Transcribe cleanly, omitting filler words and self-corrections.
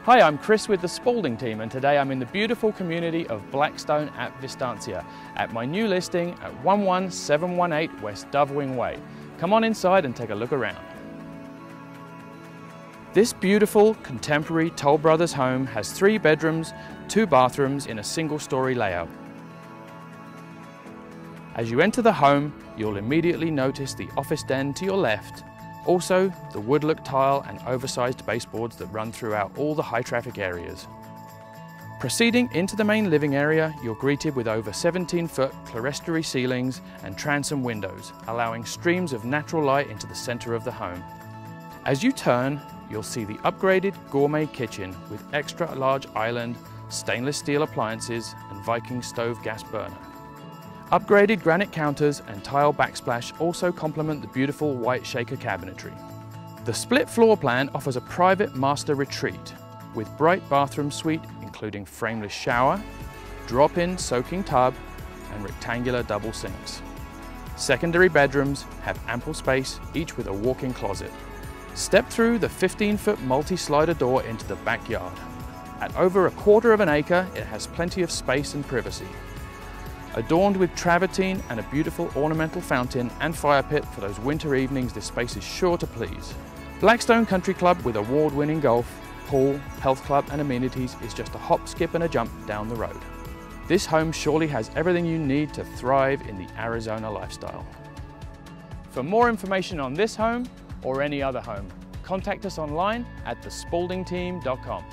Hi, I'm Chris with the Spalding Team, and today I'm in the beautiful community of Blackstone at Vistancia at my new listing at 11718 West Dovewing Way. Come on inside and take a look around. This beautiful contemporary Toll Brothers home has 3 bedrooms, 2 bathrooms in a single-story layout. As you enter the home, you'll immediately notice the office den to your left. Also, the wood-look tile and oversized baseboards that run throughout all the high-traffic areas. Proceeding into the main living area, you're greeted with over 17-foot clerestory ceilings and transom windows, allowing streams of natural light into the center of the home. As you turn, you'll see the upgraded gourmet kitchen with extra large island, stainless steel appliances and Viking stove gas burner. Upgraded granite counters and tile backsplash also complement the beautiful white shaker cabinetry. The split floor plan offers a private master retreat with bright bathroom suite including frameless shower, drop-in soaking tub and rectangular double sinks. Secondary bedrooms have ample space, each with a walk-in closet. Step through the 15-foot multi-slider door into the backyard. At over 1/4 of an acre, it has plenty of space and privacy. Adorned with travertine and a beautiful ornamental fountain and fire pit for those winter evenings, this space is sure to please. Blackstone Country Club with award-winning golf, pool, health club and amenities is just a hop, skip and a jump down the road. This home surely has everything you need to thrive in the Arizona lifestyle. For more information on this home or any other home, contact us online at thespaldingteam.com.